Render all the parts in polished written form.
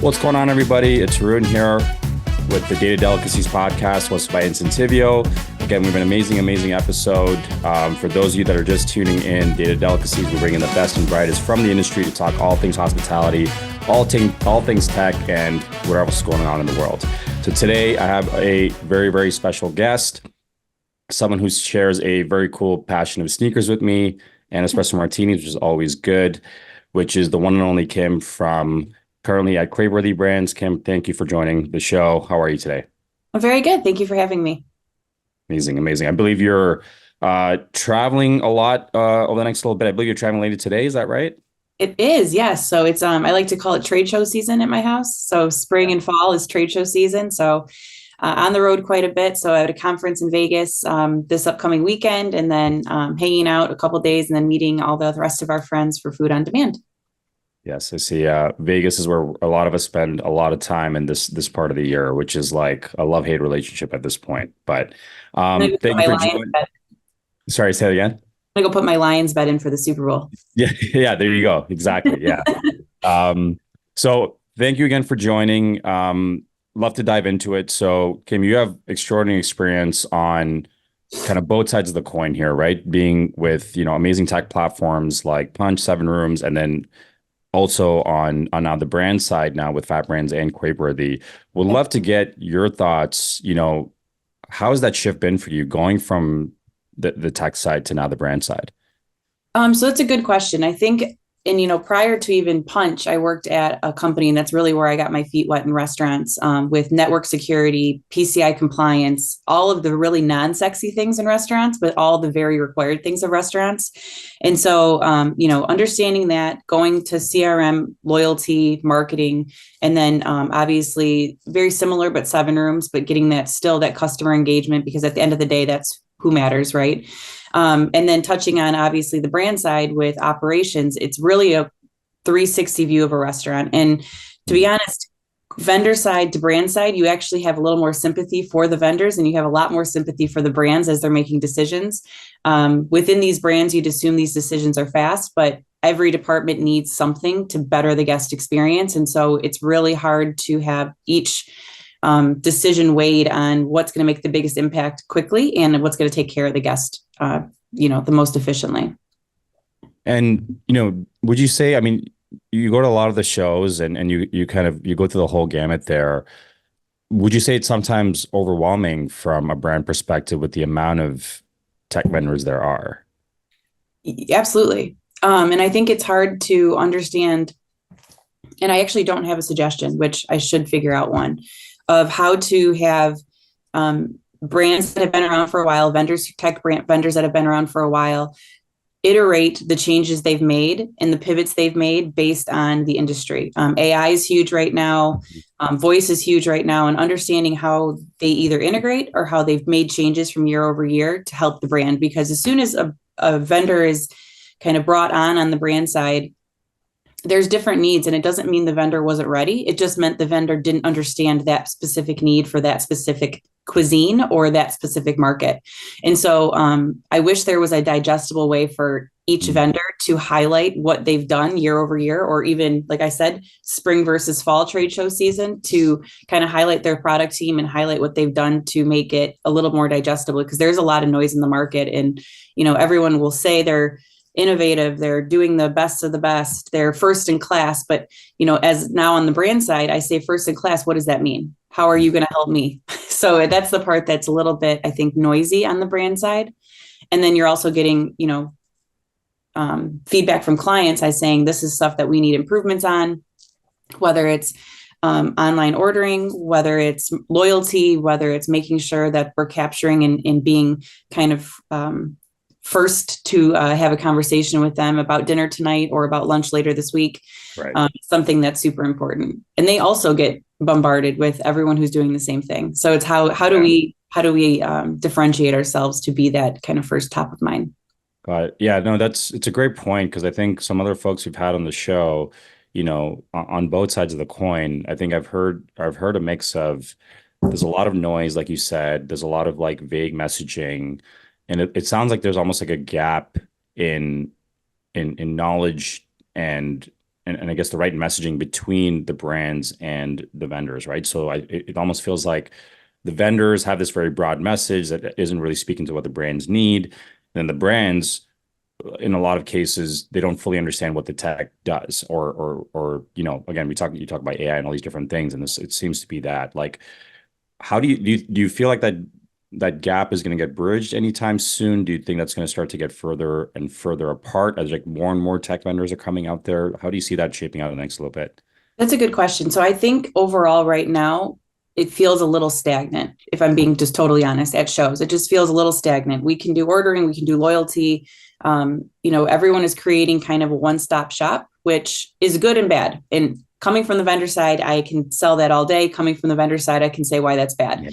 What's going on, everybody? It's Arun here with the Data Delicacies podcast, hosted by Incentivio. Again, we have an amazing episode. For those of you that are just tuning in, Data Delicacies, we're bringing the best and brightest from the industry to talk all things hospitality, all things tech, and whatever else is going on in the world. So today, I have a very special guest, someone who shares a very cool passion of sneakers with me and espresso martinis, which is always good, which is the one and only Kim from currently at Craveworthy Brands. Kim, thank you for joining the show. How are you today? I'm very good. Thank you for having me. Amazing. I believe you're traveling a lot over the next little bit. I believe you're traveling later today. Is that right? It is, yes. So it's I like to call it trade show season at my house. So spring and fall is trade show season. So on the road quite a bit. So I had a conference in Vegas this upcoming weekend, and then hanging out a couple of days, and then meeting all the rest of our friends for food on demand. Yes, I see. Vegas is where a lot of us spend a lot of time in this part of the year, which is like a love-hate relationship at this point. But thank you for joining. Sorry, say that again. I'm gonna go put my Lions bet in for the Super Bowl. Yeah, there you go. Exactly. Yeah. So thank you again for joining. Love to dive into it. So, Kim, you have extraordinary experience on kind of both sides of the coin here, right? Being with, amazing tech platforms like Punch, Seven Rooms, and then also on the brand side now with Fat Brands and Craveworthy. Would love to get your thoughts. How has that shift been for you going from the tech side to now the brand side? So that's a good question. I think, and prior to even Punch, I worked at a company, and that's really where I got my feet wet in restaurants, with network security, PCI compliance, all of the really non-sexy things in restaurants, but all the very required things of restaurants. And so, understanding that, going to CRM, loyalty, marketing, and then obviously very similar, but Seven Rooms, but getting that customer engagement, because at the end of the day, that's who matters, right? And then touching on obviously the brand side with operations, it's really a 360 view of a restaurant. And to be honest, vendor side to brand side, you actually have a little more sympathy for the vendors, and you have a lot more sympathy for the brands as they're making decisions. Within these brands, you'd assume these decisions are fast, but every department needs something to better the guest experience. And so it's really hard to have each decision weighed on what's going to make the biggest impact quickly and what's going to take care of the guest, the most efficiently. And, would you say, I mean, you go to a lot of the shows and you go through the whole gamut there. Would you say it's sometimes overwhelming from a brand perspective with the amount of tech vendors there are? Absolutely. And I think it's hard to understand, and I actually don't have a suggestion, which I should figure out one, of how to have brands that have been around for a while, tech brand vendors that have been around for a while, iterate the changes they've made and the pivots they've made based on the industry. AI is huge right now. Voice is huge right now, and understanding how they either integrate or how they've made changes from year over year to help the brand. Because as soon as a vendor is kind of brought on the brand side, there's different needs, and it doesn't mean the vendor wasn't ready. It just meant the vendor didn't understand that specific need for that specific cuisine or that specific market. And so I wish there was a digestible way for each vendor to highlight what they've done year over year, or even, like I said, spring versus fall trade show season, to kind of highlight their product team and highlight what they've done to make it a little more digestible, because there's a lot of noise in the market. And, everyone will say they're innovative, they're doing the best of the best, they're first in class. But, as now on the brand side, I say first in class, what does that mean? How are you going to help me? So that's the part that's a little bit, I think, noisy on the brand side. And then you're also getting, feedback from clients as saying, this is stuff that we need improvements on, whether it's online ordering, whether it's loyalty, whether it's making sure that we're capturing and being kind of first to have a conversation with them about dinner tonight or about lunch later this week. Right. Something that's super important. And they also get bombarded with everyone who's doing the same thing. So it's how do we differentiate ourselves to be that kind of first top of mind? Got it. Yeah, no, it's a great point, because I think some other folks we've had on the show, on both sides of the coin, I think I've heard a mix of, there's a lot of noise, like you said, there's a lot of like vague messaging, and it sounds like there's almost like a gap in knowledge and and I guess the right messaging between the brands and the vendors, right? So it almost feels like the vendors have this very broad message that isn't really speaking to what the brands need. And the brands, in a lot of cases, they don't fully understand what the tech does, or again, you talk about AI and all these different things, and it seems to be that. Like, how do you feel like that gap is going to get bridged anytime soon? Do you think that's going to start to get further and further apart as like more and more tech vendors are coming out there? How do you see that shaping out in the next little bit? That's a good question. So I think overall right now, it feels a little stagnant, if I'm being just totally honest, at shows. It just feels a little stagnant. We can do ordering, we can do loyalty. Everyone is creating kind of a one-stop shop, which is good and bad. And coming from the vendor side, I can sell that all day. Coming from the vendor side, I can say why that's bad.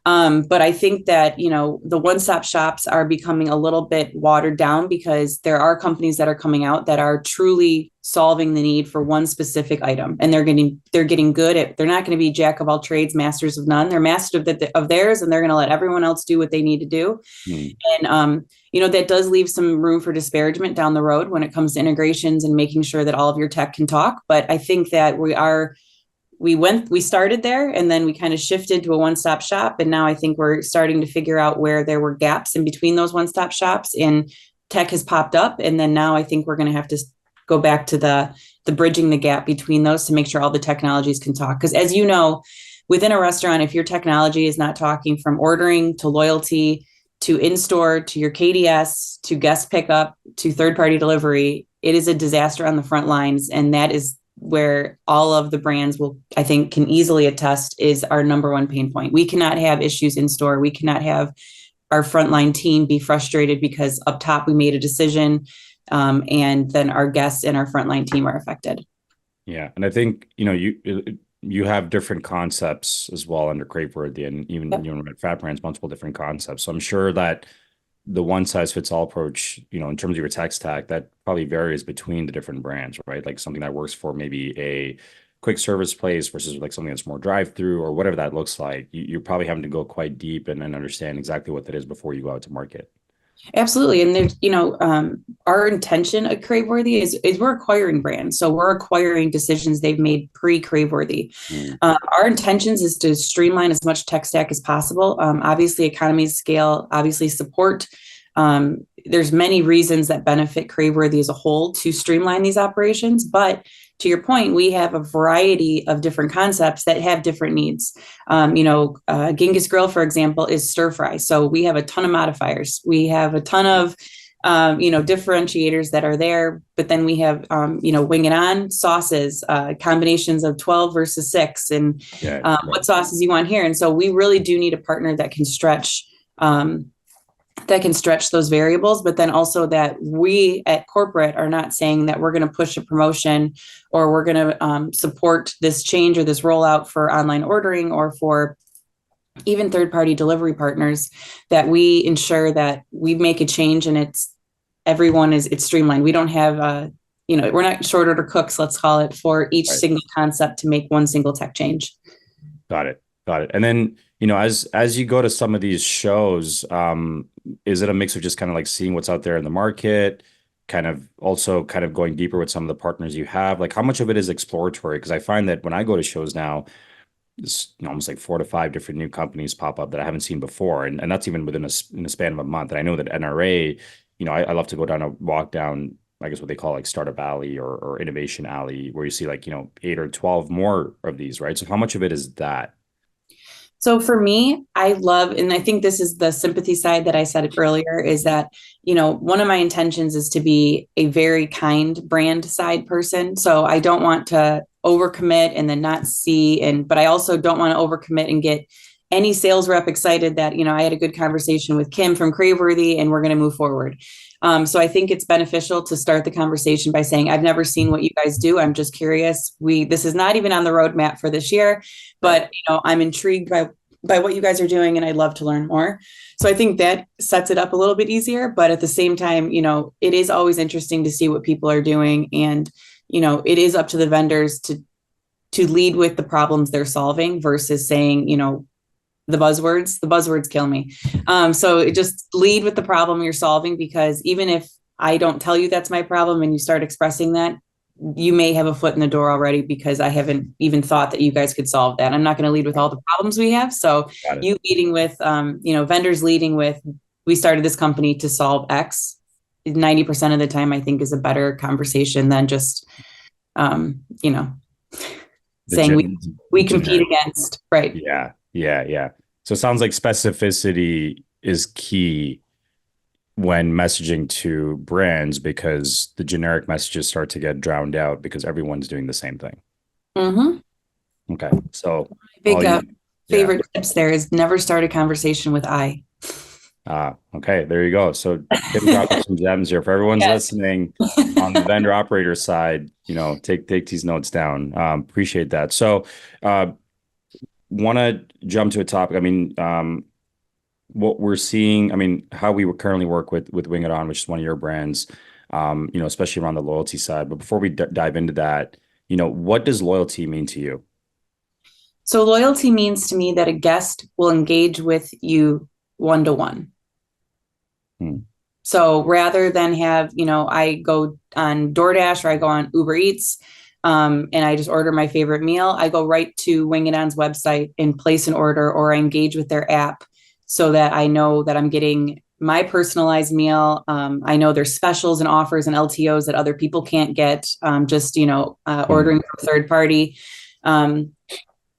But I think that, the one-stop shops are becoming a little bit watered down because there are companies that are coming out that are truly solving the need for one specific item. And they're getting good at, they're not going to be jack of all trades, masters of none. They're masters of theirs, and they're going to let everyone else do what they need to do. And, that does leave some room for disparagement down the road when it comes to integrations and making sure that all of your tech can talk. But I think that we started there, and then we kind of shifted to a one-stop shop. And now I think we're starting to figure out where there were gaps in between those one-stop shops, and tech has popped up. And then now I think we're going to have to go back to the bridging the gap between those to make sure all the technologies can talk. Because as you know, within a restaurant, if your technology is not talking from ordering to loyalty to in-store to your KDS to guest pickup to third-party delivery, it is a disaster on the front lines. And that is where all of the brands I think can easily attest is our number one pain point. We cannot have issues in store. We cannot have our frontline team be frustrated because up top we made a decision, and then our guests and our frontline team are affected. Yeah, and I think you have different concepts as well under Craveworthy, and even at Fat Brands, multiple different concepts. So I'm sure that the one size fits all approach, in terms of your tech stack, that probably varies between the different brands, right? Like something that works for maybe a quick service place versus like something that's more drive through or whatever that looks like. You're probably having to go quite deep and understand exactly what that is before you go out to market. Absolutely. And there's, our intention at Craveworthy is we're acquiring brands. So we're acquiring decisions they've made pre-Craveworthy. Our intentions is to streamline as much tech stack as possible. Obviously, economies of scale, obviously support. There's many reasons that benefit Craveworthy as a whole to streamline these operations. But to your point, we have a variety of different concepts that have different needs. Genghis Grill, for example, is stir fry. So we have a ton of modifiers. We have a ton of, differentiators that are there. But then we have, wing it on sauces, combinations of 12 versus 6, and what sauces you want here. And so we really do need a partner that can stretch those variables, but then also that we at corporate are not saying that we're going to push a promotion or we're going to support this change or this rollout for online ordering or for even third-party delivery partners, that we ensure that we make a change and it's streamlined. We don't have, we're not short order cooks, let's call it, for each single concept to make one single tech change. Got it. And then, as you go to some of these shows, is it a mix of just kind of like seeing what's out there in the market, kind of going deeper with some of the partners you have? Like, how much of it is exploratory? Because I find that when I go to shows now, it's almost like 4 to 5 different new companies pop up that I haven't seen before. And that's even in a span of a month. And I know that NRA, I love to go walk down, I guess what they call like Startup Alley or Innovation Alley, where you see like, 8 or 12 more of these, right? So how much of it is that? So for me, I love, and I think this is the sympathy side that I said earlier, is that, one of my intentions is to be a very kind brand side person. So I don't want to overcommit and then not see, but I also don't want to overcommit and get any sales rep excited that, I had a good conversation with Kim from Craveworthy and we're going to move forward. So I think it's beneficial to start the conversation by saying, I've never seen what you guys do. I'm just curious. This is not even on the roadmap for this year, but I'm intrigued by what you guys are doing and I'd love to learn more. So I think that sets it up a little bit easier, but at the same time, it is always interesting to see what people are doing. And, it is up to the vendors to lead with the problems they're solving versus saying, the buzzwords kill me. So just lead with the problem you're solving, because even if I don't tell you that's my problem and you start expressing that, you may have a foot in the door already because I haven't even thought that you guys could solve that. I'm not going to lead with all the problems we have. So you leading with, vendors leading with, we started this company to solve X, 90% of the time, I think is a better conversation than just, saying we compete against, right? Yeah. So it sounds like specificity is key when messaging to brands, because the generic messages start to get drowned out because everyone's doing the same thing. Mm-hmm. Okay. So big favorite tips there is never start a conversation with I. Okay, there you go. So dropping some gems here for everyone's listening on the vendor operator side. Take these notes down. Appreciate that. So want to jump to a topic. I mean, what we're seeing, I mean, how we currently work with Wing It On, which is one of your brands, especially around the loyalty side. But before we dive into that, what does loyalty mean to you? So loyalty means to me that a guest will engage with you one-to-one. So rather than have, I go on DoorDash or I go on Uber Eats, and I just order my favorite meal, I go right to Wing It On's website and place an order, or I engage with their app so that I know that I'm getting my personalized meal. I know there's specials and offers and LTOs that other people can't get, ordering from a third party.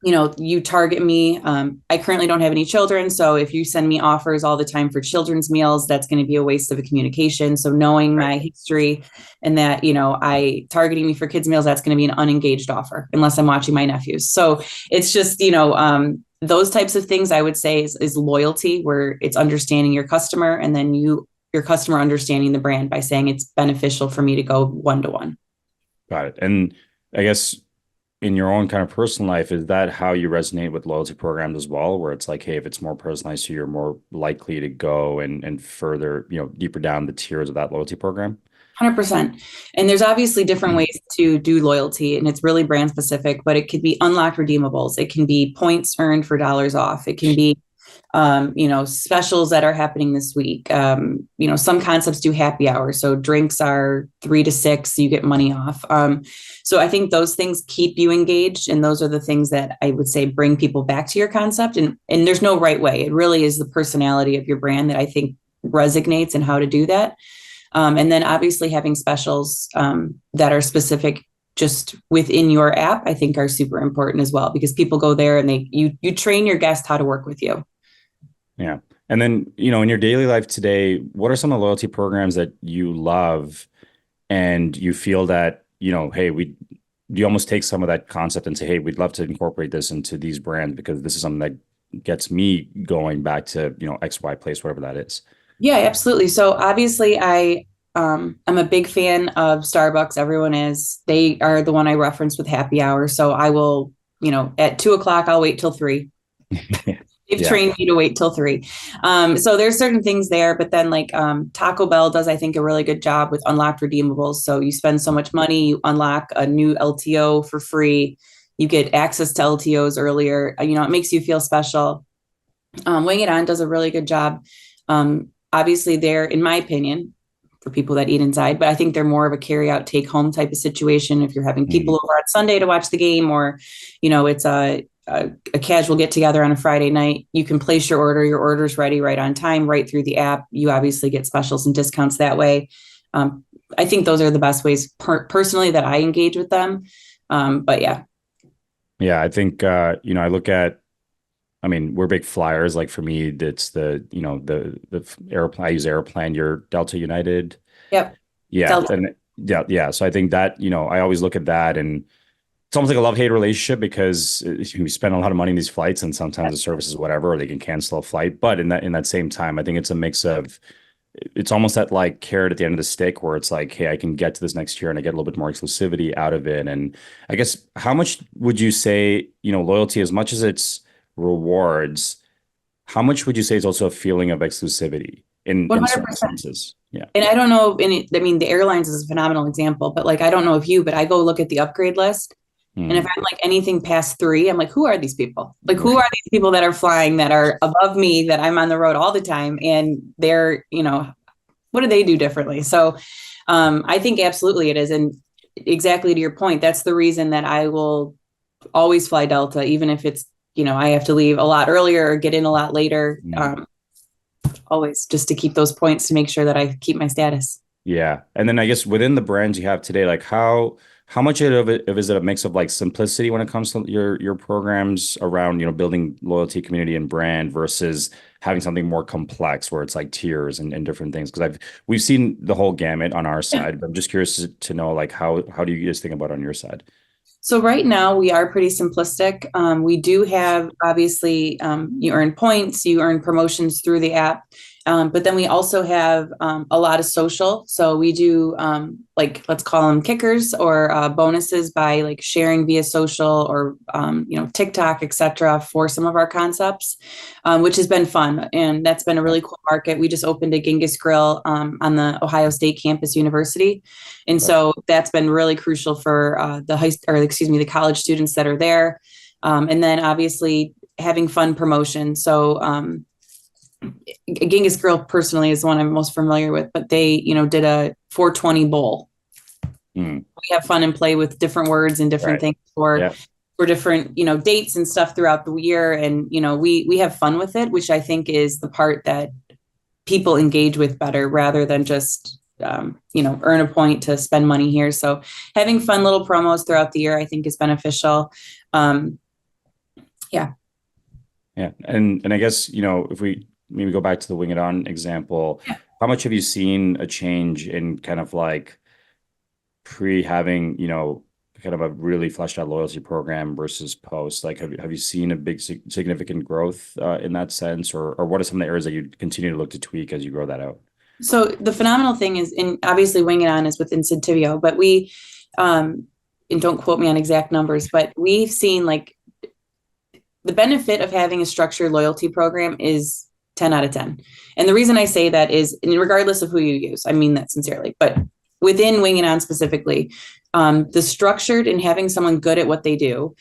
You target me. I currently don't have any children. So if you send me offers all the time for children's meals, that's going to be a waste of a communication. So knowing my history and that, targeting me for kids' meals, that's going to be an unengaged offer unless I'm watching my nephews. So it's just, those types of things I would say is loyalty, where it's understanding your customer and then your customer understanding the brand by saying it's beneficial for me to go one-to-one. Got it. And I guess in your own kind of personal life, is that how you resonate with loyalty programs as well? Where it's like, hey, if it's more personalized to you, you're more likely to go and further, deeper down the tiers of that loyalty program? 100%. And there's obviously different ways to do loyalty, and it's really brand specific, but it could be unlocked redeemables. It can be points earned for dollars off. It can be, specials that are happening this week. Some concepts do happy hour. So drinks are 3 to 6, you get money off. So I think those things keep you engaged. And those are the things that I would say bring people back to your concept. And there's no right way. It really is the personality of your brand that I think resonates and how to do that. And then obviously having specials that are specific just within your app, I think are super important as well, because people go there and you train your guest how to work with you. Yeah. And then, in your daily life today, what are some of the loyalty programs that you love and you feel that, hey, you almost take some of that concept and say, hey, we'd love to incorporate this into these brands because this is something that gets me going back to, XY place, whatever that is. Yeah, absolutely. So obviously I'm a big fan of Starbucks. Everyone is. They are the one I reference with happy hour. So I will, at 2:00, I'll wait till 3. They've trained me to wait till 3. So there's certain things there, but then Taco Bell does, I think, a really good job with unlocked redeemables. So you spend so much money, you unlock a new LTO for free. You get access to LTOs earlier. It makes you feel special. Wing It On does a really good job. Obviously they're, in my opinion, for people that eat inside, but I think they're more of a carry out, take home type of situation. If you're having people over on Sunday to watch the game, or, it's a casual get together on a Friday night, you can place your order. Your order's ready right on time, right through the app. You obviously get specials and discounts that way. I think those are the best ways personally that I engage with them. But yeah. Yeah. I think, I look at, we're big flyers. Like for me, it's the airplane. I use Airplan, your Delta United. Yep. Yeah. Delta. And yeah. So I think that, I always look at that, and it's almost like a love-hate relationship, because we spend a lot of money in these flights and sometimes the service is whatever, or they can cancel a flight. But in that same time, I think it's a mix of, it's almost that like carrot at the end of the stick, where it's like, hey, I can get to this next year and I get a little bit more exclusivity out of it. And I guess, how much would you say, loyalty, as much as it's rewards, how much would you say is also a feeling of exclusivity in certain senses? Yeah. And I don't know, the airlines is a phenomenal example, but I don't know if but I go look at the upgrade list. And if I'm anything past 3, I'm like, who are these people? Who are these people that are flying, that are above me, that I'm on the road all the time? And they're, what do they do differently? So I think absolutely it is. And exactly to your point, that's the reason that I will always fly Delta, even if it's, I have to leave a lot earlier or get in a lot later. Always just to keep those points to make sure that I keep my status. Yeah. And then I guess within the brands you have today, like how much of it is it a mix of like simplicity when it comes to your programs around, building loyalty, community, and brand versus having something more complex where it's like tiers and different things? Because we've seen the whole gamut on our side, but I'm just curious to know like how do you guys think about it on your side? So right now we are pretty simplistic. We do have, obviously, you earn points, you earn promotions through the app. But then we also have a lot of social. So we do like, let's call them kickers or bonuses by like sharing via social or, TikTok, et cetera, for some of our concepts, which has been fun. And that's been a really cool market. We just opened a Genghis Grill on the Ohio State campus university. And so that's been really crucial for the college students that are there. And then obviously having fun promotion. So Genghis Grill personally is the one I'm most familiar with, but they, did a 420 bowl. We have fun and play with different words and different things for different, dates and stuff throughout the year. And, we have fun with it, which I think is the part that people engage with better rather than just, earn a point to spend money here. So having fun little promos throughout the year, I think is beneficial. Yeah. And I guess, if we maybe go back to the Wing It On example, how much have you seen a change in kind of like having, kind of a really fleshed out loyalty program versus post? Like, have you seen a big significant growth in that sense, or what are some of the areas that you continue to look to tweak as you grow that out? So the phenomenal thing is, and obviously Wing It On is with Incentivio, but we, and don't quote me on exact numbers, but we've seen like the benefit of having a structured loyalty program is 10 out of 10. And the reason I say that is, and regardless of who you use, I mean that sincerely, but within Wing It On specifically, the structured and having someone good at what they do,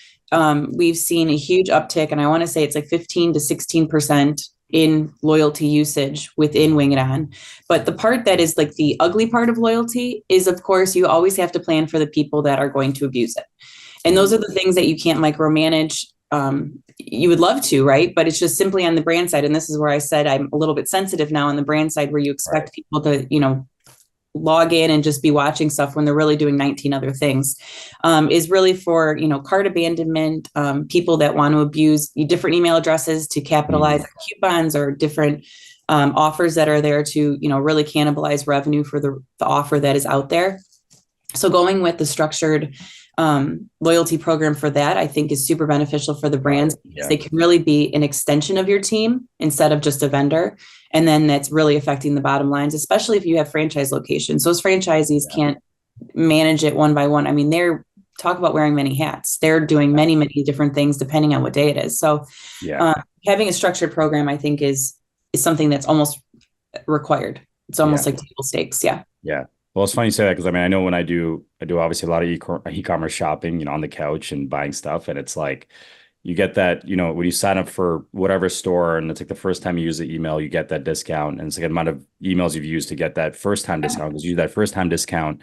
we've seen a huge uptick. And I want to say it's like 15 to 16% in loyalty usage within Wing It On. But the part that is like the ugly part of loyalty is, of course, you always have to plan for the people that are going to abuse it. And those are the things that you can't micromanage. You would love to, right? But it's just simply on the brand side. And this is where I said I'm a little bit sensitive now on the brand side, where you expect people to, log in and just be watching stuff when they're really doing 19 other things, is really for, cart abandonment, people that want to abuse different email addresses to capitalize on coupons or different offers that are there to, really cannibalize revenue for the offer that is out there. So going with the structured loyalty program for that, I think is super beneficial for the brands. They can really be an extension of your team instead of just a vendor. And then that's really affecting the bottom lines, especially if you have franchise locations. Those franchisees can't manage it one by one. I mean, talk about wearing many hats. They're doing many, many different things depending on what day it is. So having a structured program, I think is something that's almost required. It's almost like table stakes. Yeah. Well, it's funny you say that because I know when I do obviously a lot of e-commerce shopping, on the couch and buying stuff, and it's like you get that, when you sign up for whatever store and it's like the first time you use the email, you get that discount, and it's like the amount of emails you've used to get that first time discount, because that first time discount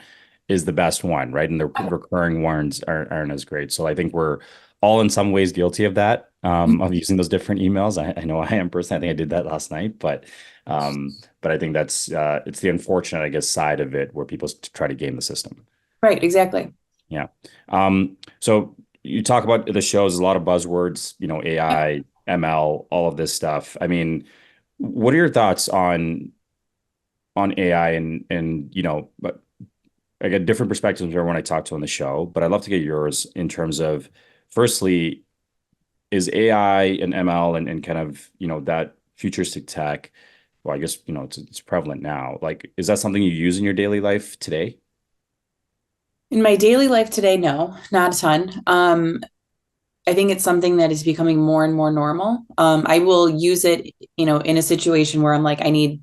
is the best one, right? And the recurring ones aren't as great. So I think we're all in some ways guilty of that, of using those different emails. I know I am personally. I think I did that last night, but I think that's it's the unfortunate, I guess, side of it where people try to game the system. Right. Exactly. Yeah. So you talk about the shows, a lot of buzzwords, AI, ML, all of this stuff. I mean, what are your thoughts on AI and but I get different perspectives from everyone I talk to on the show, but I'd love to get yours in terms of, firstly, is AI and ML and kind of, that futuristic tech, well, I guess, it's prevalent now. Like, is that something you use in your daily life today? In my daily life today, no, not a ton. I think it's something that is becoming more and more normal. I will use it, in a situation where I'm like, I need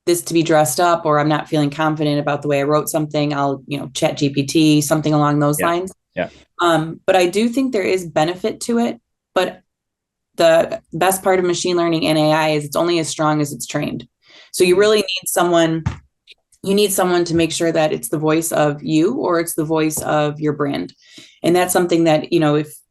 this to be dressed up, or I'm not feeling confident about the way I wrote something. I'll, chat GPT, something along those lines. Yeah. But I do think there is benefit to it. But the best part of machine learning and AI is it's only as strong as it's trained. So you really need someone you need someone to make sure that it's the voice of you or it's the voice of your brand. And that's something that,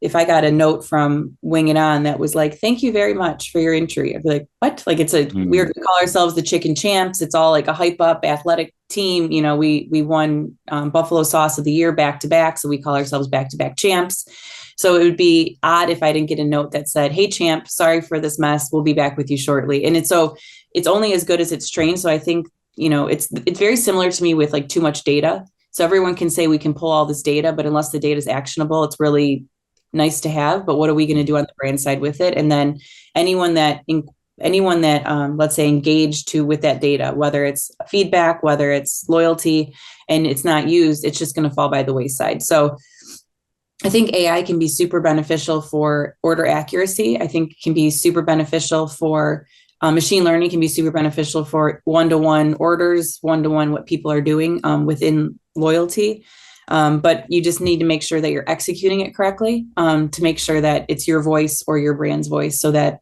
if I got a note from Wing It On that was like, thank you very much for your entry, I'd be like, what? Like, we call ourselves the Chicken Champs. It's all like a hype up athletic team. We won Buffalo Sauce of the Year back to back. So we call ourselves back to back champs. So it would be odd if I didn't get a note that said, hey, champ, sorry for this mess. We'll be back with you shortly. And it's only as good as it's trained. So I think, it's very similar to me with like too much data. So everyone can say we can pull all this data, but unless the data is actionable, it's really nice to have. But what are we going to do on the brand side with it? And then anyone that let's say engaged with that data, whether it's feedback, whether it's loyalty, and it's not used, it's just going to fall by the wayside. So I think AI can be super beneficial for order accuracy. I think it can be super beneficial for machine learning, can be super beneficial for one-to-one orders, one-to-one what people are doing within loyalty. But you just need to make sure that you're executing it correctly to make sure that it's your voice or your brand's voice so that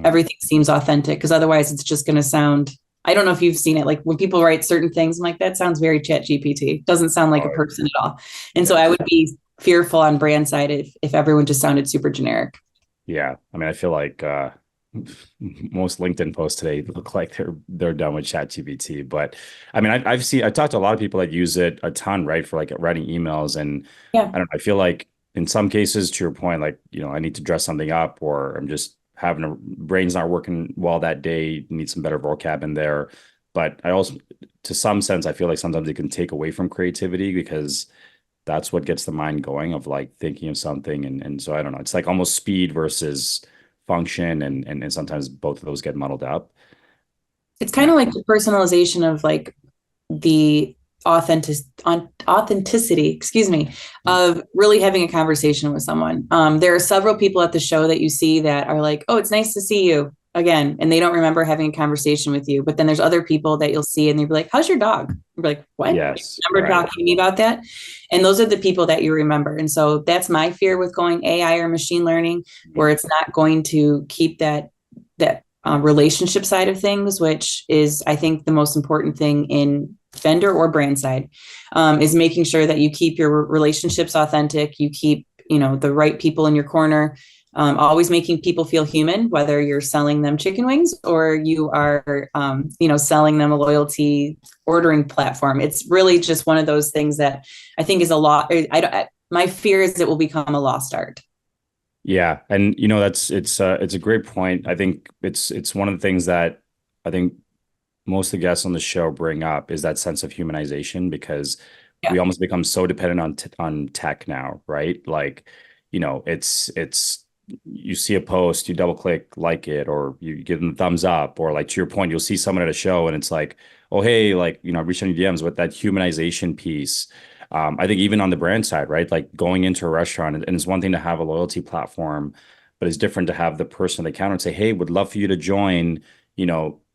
everything seems authentic. Because otherwise it's just going to sound, I don't know if you've seen it, like when people write certain things, I'm like, that sounds very chat GPT. Doesn't sound like a person at all. And so I would be fearful on brand side if everyone just sounded super generic. Yeah. I mean, I feel like most LinkedIn posts today look like they're done with ChatGPT. But I mean, I've talked to a lot of people that use it a ton, right, for like writing emails. And Yeah. I don't know, I feel like in some cases, to your point, like, I need to dress something up, or I'm just having brain's not working well that day, need some better vocab in there. But I also, to some sense, I feel like sometimes it can take away from creativity because that's what gets the mind going of like thinking of something. And so I don't know, it's like almost speed versus function, and sometimes both of those get muddled up. It's kind of like the personalization of like the authenticity, excuse me, of really having a conversation with someone. There are several people at the show that you see that are like, oh, it's nice to see you again. And they don't remember having a conversation with you. But then there's other people that you'll see and they'll be like, how's your dog? You're like, what? Yes. You remember talking to me about that? And those are the people that you remember. And so that's my fear with going AI or machine learning, where it's not going to keep that relationship side of things, which is, I think, the most important thing in vendor or brand side, is making sure that you keep your relationships authentic. You keep, the right people in your corner, always making people feel human, whether you're selling them chicken wings or you are, selling them a loyalty ordering platform. It's really just one of those things that I think is a lot. My fear is it will become a lost art. Yeah. And, it's a great point. I think it's one of the things that I think most of the guests on the show bring up is that sense of humanization, because we almost become so dependent on tech now, right? Like, it's you see a post, you double click, like it, or you give them a thumbs up, or like to your point, you'll see someone at a show and it's like, oh, hey, like, reach out your DMs with that humanization piece. I think even on the brand side, right? Like going into a restaurant, and it's one thing to have a loyalty platform, but it's different to have the person at the counter and say, hey, would love for you to join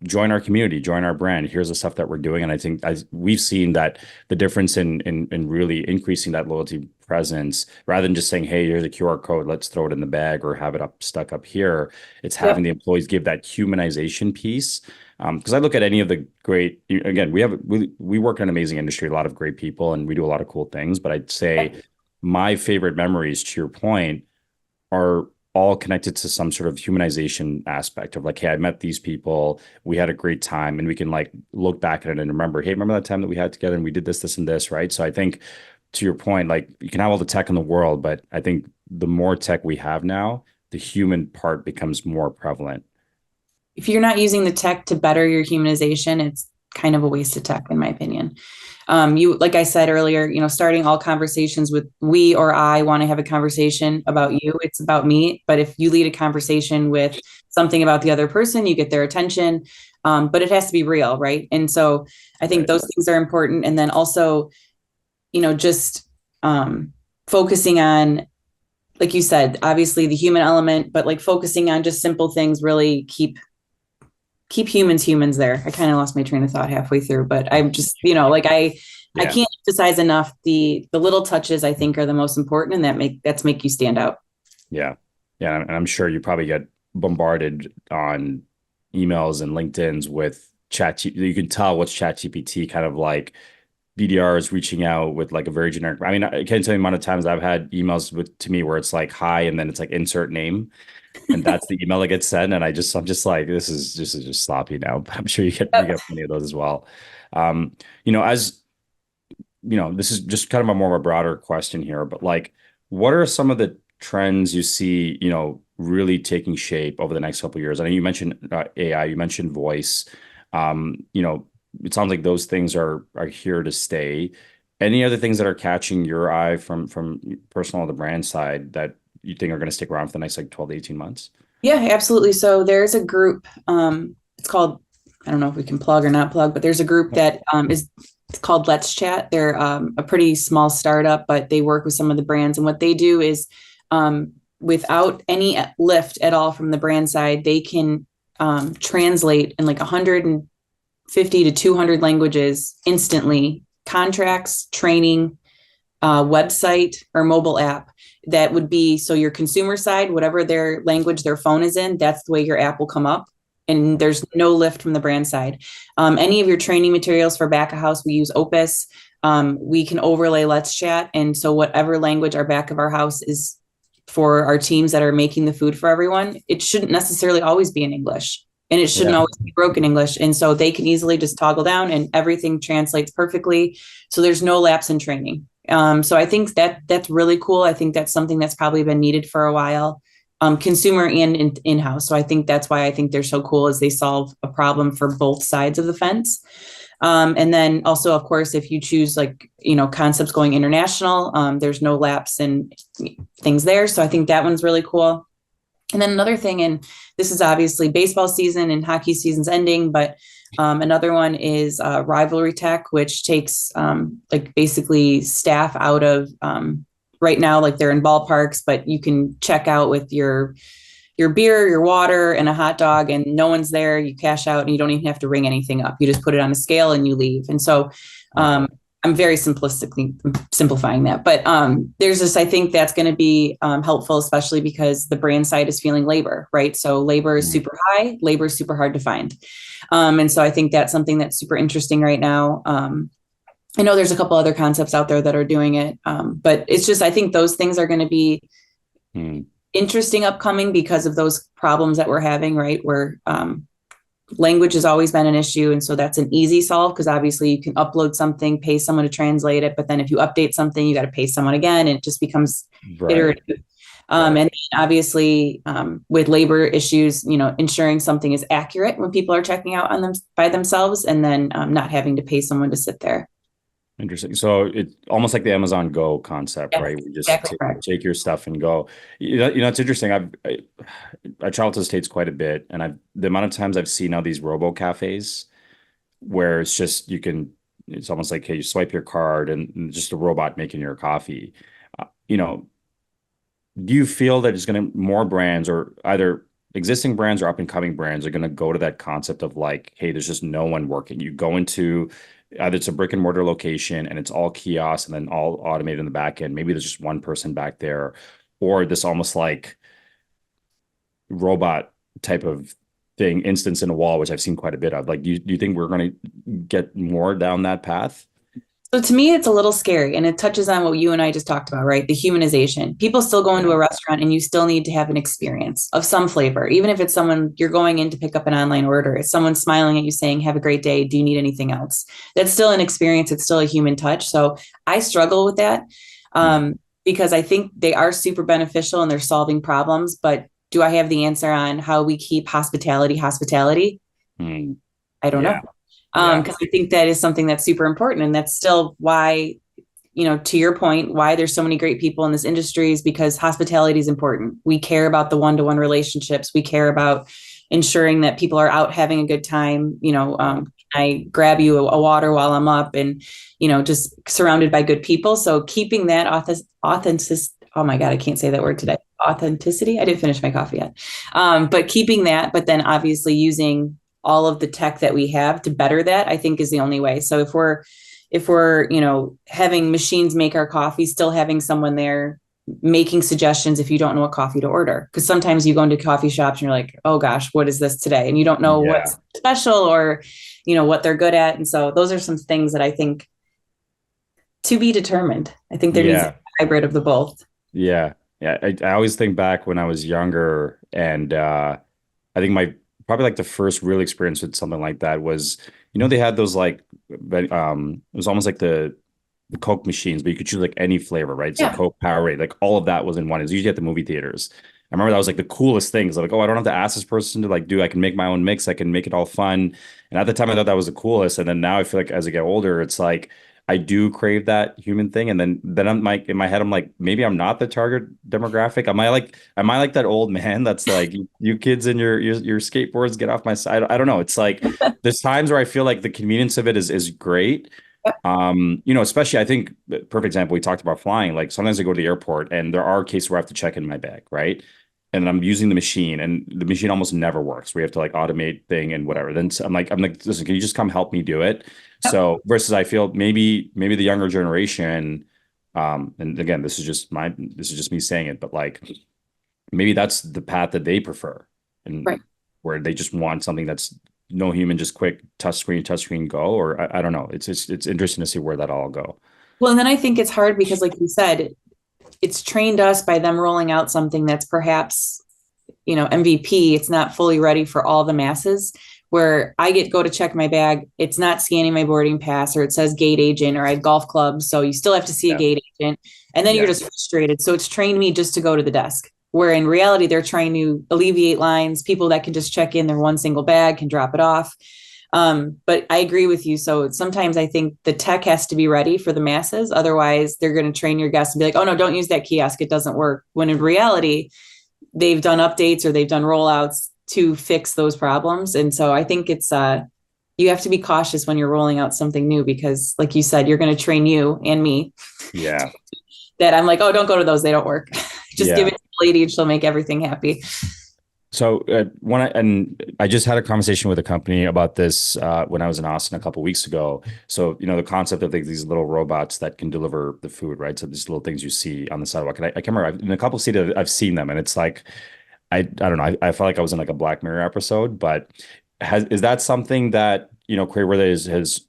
join our community, join our brand. Here's the stuff that we're doing. And I think we've seen that the difference in really increasing that loyalty presence, rather than just saying, hey, here's a QR code, let's throw it in the bag or have it stuck up here. It's having the employees give that humanization piece. Because I look at any of the great, again, we work in an amazing industry, a lot of great people, and we do a lot of cool things. But I'd say my favorite memories, to your point, are all connected to some sort of humanization aspect of like, hey, I met these people, we had a great time, and we can like look back at it and remember, hey, remember that time that we had together and we did this, and this, right? So I think, to your point, like you can have all the tech in the world, but I think the more tech we have now, the human part becomes more prevalent. If you're not using the tech to better your humanization, it's kind of a waste of tech, in my opinion. Like I said earlier, starting all conversations with we or I want to have a conversation about you. It's about me. But if you lead a conversation with something about the other person, you get their attention. But it has to be real, right? And so I think those things are important. And then also, just focusing on, like you said, obviously the human element, but like focusing on just simple things really keep humans there. I kind of lost my train of thought halfway through, but I'm just, I can't emphasize enough the little touches I think are the most important, and that make you stand out. Yeah. Yeah. And I'm sure you probably get bombarded on emails and LinkedIn's with you can tell what's ChatGPT kind of like BDR is reaching out with like a very generic. I mean, I can't tell you the amount of times I've had emails to me where it's like hi, and then it's like insert name, and that's the email that gets sent. And I'm just like, this is just sloppy now. But I'm sure you get plenty of those as well. Um, as this is just kind of a more of a broader question here, but like, what are some of the trends you see, really taking shape over the next couple of years? I know you mentioned AI, you mentioned voice. It sounds like those things are here to stay. Any other things that are catching your eye from personal or the brand side that you think are going to stick around for the next like 12 to 18 months? Yeah, absolutely. So there's a group, it's called, I don't know if we can plug or not plug, but there's a group that is it's called Let's Chat. They're a pretty small startup, but they work with some of the brands. And what they do is without any lift at all from the brand side, they can translate in like 150 to 200 languages instantly, contracts, training, website, or mobile app. That would be, so your consumer side, whatever their language their phone is in, that's the way your app will come up. And there's no lift from the brand side. Any of your training materials for back of house, we use Opus. We can overlay Let's Chat. And so whatever language our back of our house is for our teams that are making the food for everyone, it shouldn't necessarily always be in English. And it shouldn't always be broken English. And so they can easily just toggle down and everything translates perfectly. So there's no lapse in training. So I think that's really cool. I think that's something that's probably been needed for a while. Consumer and in-house. So I think that's why I think they're so cool, is they solve a problem for both sides of the fence. And then also, of course, if you choose concepts going international, there's no lapse in things there. So I think that one's really cool. And then another thing, and this is obviously baseball season and hockey season's ending, but another one is rivalry tech, which takes basically staff out of right now, like they're in ballparks, but you can check out with your beer, your water, and a hot dog, and no one's there. You cash out and you don't even have to ring anything up. You just put it on a scale and you leave. And so I'm very simplistically simplifying that, but there's this, I think that's going to be helpful, especially because the brand side is feeling labor, right? So labor is super high, labor is super hard to find. And so I think that's something that's super interesting right now. I know there's a couple other concepts out there that are doing it, but it's just, I think those things are going to be interesting upcoming because of those problems that we're having, right? Where language has always been an issue. And so that's an easy solve, because obviously you can upload something, pay someone to translate it. But then if you update something, you got to pay someone again, and it just becomes iterative. And then obviously with labor issues, ensuring something is accurate when people are checking out on them by themselves, and then not having to pay someone to sit there. Interesting. So it's almost like the Amazon Go concept, right? We just take your stuff and go. It's interesting. I travel to the States quite a bit, and the amount of times I've seen now these robo cafes where it's just it's almost like, hey, you swipe your card and just a robot making your coffee. Do you feel that it's going to more brands, or either existing brands or up and coming brands, are going to go to that concept of like, hey, there's just no one working. You go into either it's a brick and mortar location and it's all kiosks and then all automated in the back end. Maybe there's just one person back there, or this almost like robot type of thing, instance in a wall, which I've seen quite a bit of. Like, do you think we're going to get more down that path? So to me, it's a little scary, and it touches on what you and I just talked about, right? The humanization. People still go into a restaurant and you still need to have an experience of some flavor. Even if it's someone you're going in to pick up an online order, it's someone smiling at you saying, have a great day. Do you need anything else? That's still an experience. It's still a human touch. So I struggle with that because I think they are super beneficial and they're solving problems. But do I have the answer on how we keep hospitality? I don't know. Because I think that is something that's super important. And that's still why, to your point, why there's so many great people in this industry is because hospitality is important. We care about the one-to-one relationships. We care about ensuring that people are out having a good time. I grab you a water while I'm up, and, just surrounded by good people. So keeping that authenticity. Oh my God, I can't say that word today. Authenticity. I didn't finish my coffee yet. But keeping that, but then obviously using all of the tech that we have to better that, I think, is the only way. So if we're, having machines make our coffee, still having someone there making suggestions if you don't know what coffee to order. Because sometimes you go into coffee shops and you're like, oh gosh, what is this today? And you don't know Yeah. what's special or, what they're good at. And so those are some things that I think to be determined. I think there needs a Yeah. hybrid of the both. Yeah. Yeah. I always think back when I was younger, and I think my probably like the first real experience with something like that was, they had those like, it was almost like the Coke machines, but you could choose like any flavor, right? It's like Yeah. Coke, Powerade, like all of that was in one. It was usually at the movie theaters. I remember that was like the coolest things. Like, oh, I don't have to ask this person to like do. I can make my own mix. I can make it all fun. And at the time, I thought that was the coolest. And then now I feel like as I get older, it's like I do crave that human thing. And then I'm like in my head, I'm like, maybe I'm not the target demographic. Am I like that old man that's like, you kids and your skateboards, get off my side? I don't know. It's like there's times where I feel like the convenience of it is great. Especially I think perfect example, we talked about flying. Like sometimes I go to the airport and there are cases where I have to check in my bag, right? And I'm using the machine and the machine almost never works. We have to like automate thing and whatever. Then I'm like, listen, can you just come help me do it? Yep. So versus I feel maybe the younger generation, and again, this is just me saying it, but like maybe that's the path that they prefer, and Right. where they just want something that's no human, just quick touch screen go, or I don't know. It's interesting to see where that all go. Well, and then I think it's hard because, like you said, it's trained us by them rolling out something that's perhaps, MVP. It's not fully ready for all the masses. Where I go to check my bag, it's not scanning my boarding pass, or it says gate agent, or I have golf clubs, so you still have to see a Yeah. gate agent, and then you're Yeah. just frustrated. So it's trained me just to go to the desk. Where in reality, they're trying to alleviate lines. People that can just check in their one single bag can drop it off. But I agree with you. So sometimes I think the tech has to be ready for the masses. Otherwise, they're going to train your guests and be like, oh, no, don't use that kiosk. It doesn't work. When in reality, they've done updates or they've done rollouts to fix those problems. And so I think it's, you have to be cautious when you're rolling out something new because, like you said, you're going to train you and me Yeah. that I'm like, oh, don't go to those. They don't work. Just give Yeah. it to the lady and she'll make everything happy. So I just had a conversation with a company about this when I was in Austin a couple weeks ago. So the concept of like these little robots that can deliver the food, right? So these little things you see on the sidewalk, and I can't remember in a couple of cities I've seen them, and it's like I don't know. I felt like I was in like a Black Mirror episode, but is that something that Craveworthy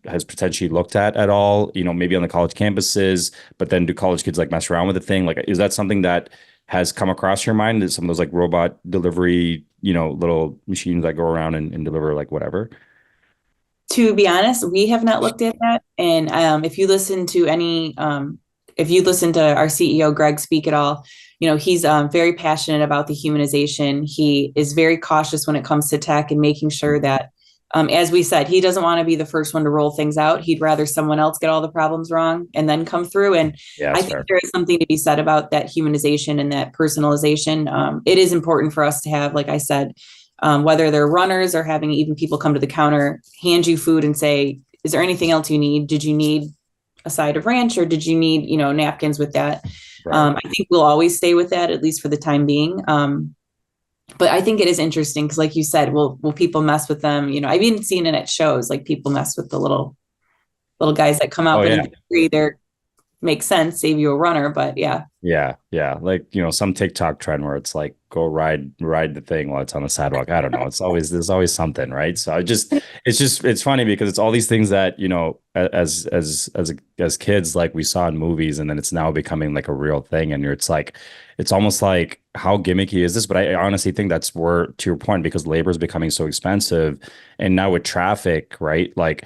has potentially looked at all? Maybe on the college campuses, but then do college kids like mess around with the thing? Like, is that something that has come across your mind? Is some of those like robot delivery, little machines that go around and deliver like whatever? To be honest, we have not looked at that. And if you listen to our CEO, Greg, speak at all, he's very passionate about the humanization. He is very cautious when it comes to tech and making sure that, as we said, he doesn't want to be the first one to roll things out. He'd rather someone else get all the problems wrong and then come through. And Yeah, I that's think fair. there is something to be said about that humanization and that personalization. It is important for us to have, like I said, whether they're runners or having even people come to the counter, hand you food and say, is there anything else you need? Did you need a side of ranch or did you need, napkins with that? Right. I think we'll always stay with that, at least for the time being. But I think it is interesting because, like you said, will people mess with them? I've even seen it at shows, like people mess with the little guys that come out, Oh but yeah. in theory, they're makes sense, save you a runner. But yeah, Yeah, yeah. Like, some TikTok trend where it's like go ride the thing while it's on the sidewalk. I don't know. There's always something, right? So it's funny because it's all these things that, as kids like we saw in movies, and then it's now becoming like a real thing, and it's like it's almost like how gimmicky is this? But I honestly think that's where, to your point, because labor is becoming so expensive, and now with traffic, right? Like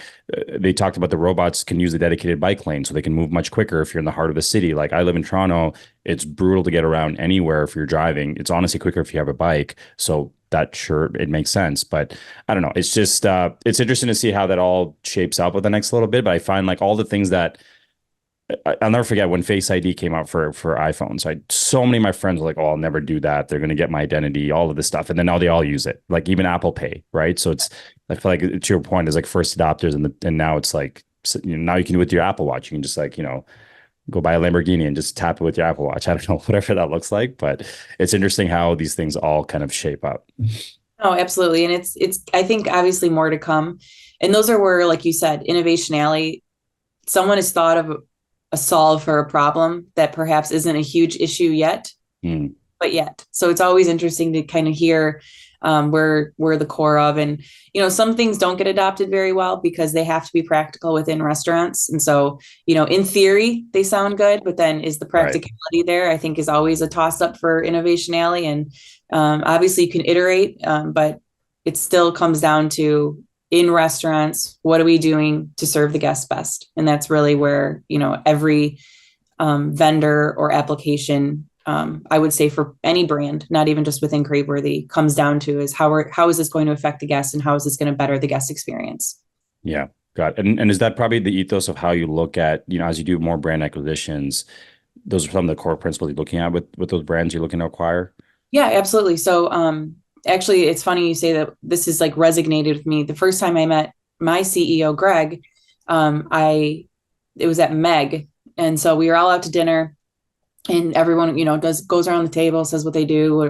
they talked about the robots can use a dedicated bike lane so they can move much quicker if you're in the heart of the city. Like I live in Toronto, it's brutal to get around anywhere if you're driving. It's honestly quicker if you have a bike. So that sure it makes sense. But I don't know. It's just it's interesting to see how that all shapes out with the next little bit. But I find like all the things that I'll never forget when Face ID came out for iPhones. So many of my friends were like, "Oh, I'll never do that. They're going to get my identity, all of this stuff." And then now they all use it, like even Apple Pay, right? So I feel like to your point, is like first adopters, and now it's like now you can do it with your Apple Watch. You can just like go buy a Lamborghini and just tap it with your Apple Watch. I don't know, whatever that looks like, but it's interesting how these things all kind of shape up. oh, absolutely. And it's I think obviously more to come. And those are where, like you said, Innovation Alley, someone has thought of a solve for a problem that perhaps isn't a huge issue yet, but yet. So it's always interesting to kind of hear where we're the core of. And, some things don't get adopted very well because they have to be practical within restaurants. And so, in theory, they sound good, but then is the practicality there, I think, is always a toss up for Innovation Alley. And obviously you can iterate, but it still comes down to, in restaurants, what are we doing to serve the guests best? And that's really where, every vendor or application, I would say for any brand, not even just within Craveworthy, comes down to is how is this going to affect the guest and how is this going to better the guest experience? Yeah, got it. And is that probably the ethos of how you look at, as you do more brand acquisitions, those are some of the core principles you're looking at with those brands you're looking to acquire? Yeah, absolutely. So actually, it's funny you say that. This is like resonated with me. The first time I met my CEO, Greg, it was at Meg. And so we were all out to dinner. And everyone, goes around the table, says what they do.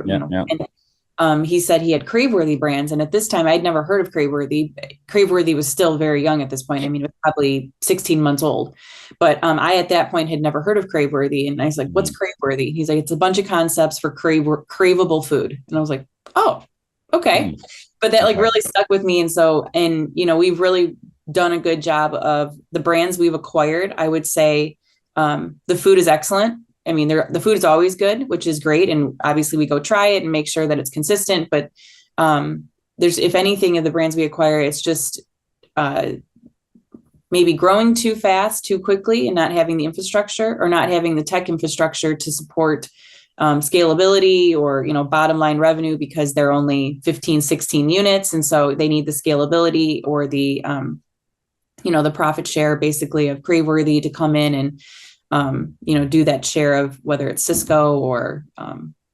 And he said he had Craveworthy Brands. And at this time, I'd never heard of Craveworthy. Craveworthy was still very young at this point. I mean, it was probably 16 months old. But I, at that point, had never heard of Craveworthy. And I was like, what's Craveworthy? He's like, it's a bunch of concepts for craveable food. And I was like, oh, okay. But that really stuck with me. And so, we've really done a good job of the brands we've acquired. I would say the food is excellent. I mean, the food is always good, which is great. And obviously we go try it and make sure that it's consistent. But if anything of the brands we acquire, it's just maybe growing too fast, too quickly, and not having the infrastructure or not having the tech infrastructure to support scalability or, bottom line revenue, because they're only 15, 16 units. And so they need the scalability or the profit share basically of Craveworthy to come in and do that share of whether it's Cisco or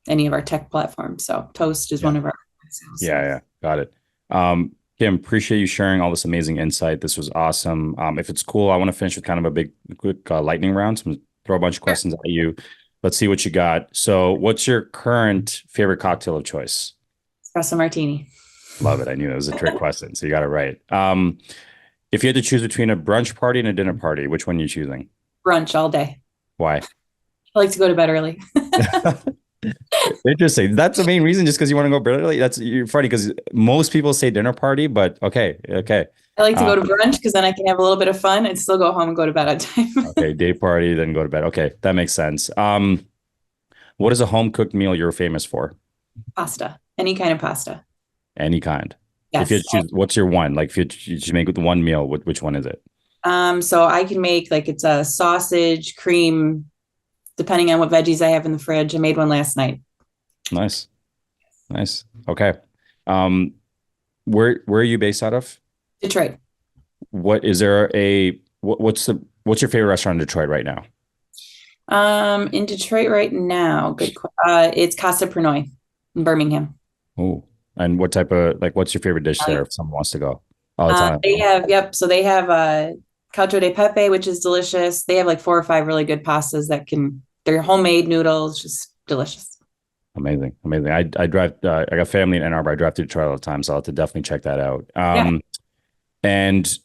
any of our tech platforms. So Toast is one of our sales. Yeah. Got it. Kim, appreciate you sharing all this amazing insight. This was awesome. If it's cool, I want to finish with kind of a quick lightning round. So I'm going to throw a bunch of questions at you. Let's see what you got. So what's your current favorite cocktail of choice? Espresso martini. Love it. I knew it was a trick question. So you got it right. If you had to choose between a brunch party and a dinner party, which one are you choosing? Brunch all day. Why? I like to go to bed early. Interesting. That's the main reason, just because you want to go to bed early? You're funny because most people say dinner party, but okay. I like to go to brunch because then I can have a little bit of fun and still go home and go to bed on time. Okay, day party, then go to bed. Okay, that makes sense. What is a home cooked meal you're famous for? Pasta. Any kind of pasta. Any kind. Yes. If you choose, what's your one? Like if you should make with one meal, which one is it? So I can make it's a sausage, cream, depending on what veggies I have in the fridge. I made one last night. Nice. Okay. Where are you based out of? Detroit. What's your favorite restaurant in Detroit right now? In Detroit right now, it's Casa Pernod in Birmingham. Oh, and what type of what's your favorite dish there if someone wants to go? They have So they have cacio de pepe, which is delicious. They have 4 or 5 really good pastas they're homemade noodles, just delicious. Amazing. I drive. I got family in Ann Arbor. I drive through Detroit all the time, so I'll have to definitely check that out. And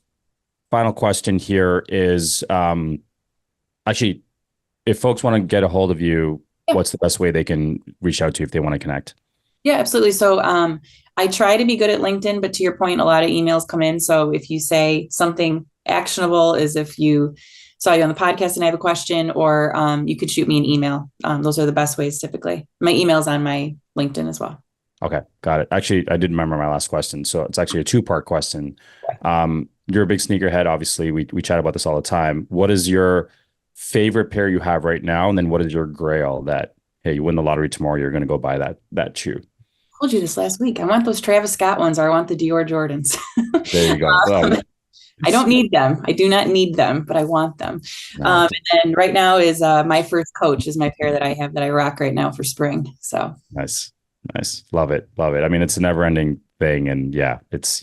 final question here is, actually, if folks want to get a hold of you, what's the best way they can reach out to you if they want to connect? Yeah, absolutely. So I try to be good at LinkedIn, but to your point, a lot of emails come in. So if you say something actionable, is if you saw you on the podcast and I have a question, or you could shoot me an email. Those are the best ways typically. My email's on my LinkedIn as well. Okay, got it. Actually, I did remember my last question. So it's actually a 2-part question. You're a big sneakerhead. Obviously, we chat about this all the time. What is your favorite pair you have right now? And then what is your grail that, hey, you win the lottery tomorrow, you're going to go buy that shoe? I told you this last week. I want those Travis Scott ones, or I want the Dior Jordans. There you go. I don't need them. I do not need them, but I want them. And then right now is my first Coach is my pair that I have that I rock right now for spring. So nice. Love it. I mean, it's a never ending thing. And yeah, it's,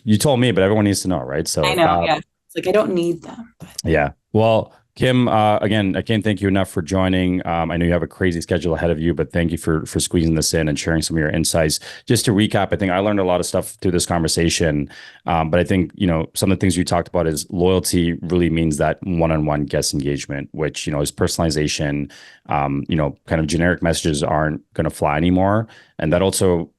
you told me, but everyone needs to know, right? So I know. Yeah. It's I don't need them. But. Yeah. Well, Kim, again, I can't thank you enough for joining. I know you have a crazy schedule ahead of you, but thank you for squeezing this in and sharing some of your insights. Just to recap, I think I learned a lot of stuff through this conversation. But I think, some of the things you talked about is loyalty really means that one-on-one guest engagement, which, is personalization. Kind of generic messages aren't going to fly anymore. And that also,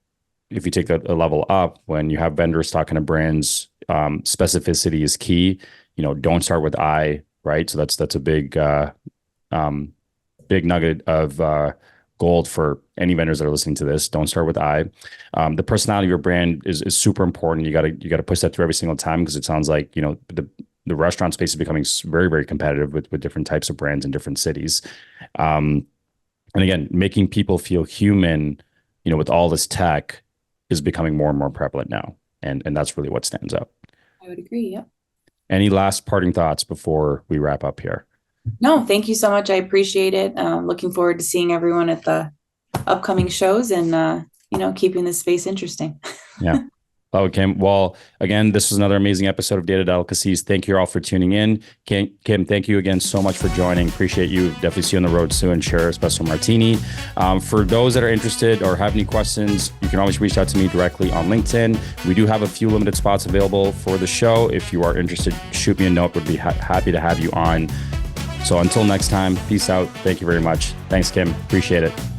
if you take that a level up, when you have vendors talking to brands, specificity is key. Don't start with I. Right. So that's a big nugget of gold for any vendors that are listening to this. Don't start with I. The personality of your brand is super important. You gotta push that through every single time, because it sounds like, the restaurant space is becoming very, very competitive with different types of brands in different cities. And again, making people feel human, with all this tech is becoming more and more prevalent now. And that's really what stands out. I would agree. Yeah. Any last parting thoughts before we wrap up here? No, thank you so much. I appreciate it. Looking forward to seeing everyone at the upcoming shows and, keeping this space interesting. Yeah. Okay. Well, again, this was another amazing episode of Data Delicacies. Thank you all for tuning in. Kim, thank you again so much for joining. Appreciate you. Definitely see you on the road soon. Share espresso martini. For those that are interested or have any questions, you can always reach out to me directly on LinkedIn. We do have a few limited spots available for the show. If you are interested, shoot me a note. Would be happy to have you on. So until next time, peace out. Thank you very much. Thanks, Kim. Appreciate it.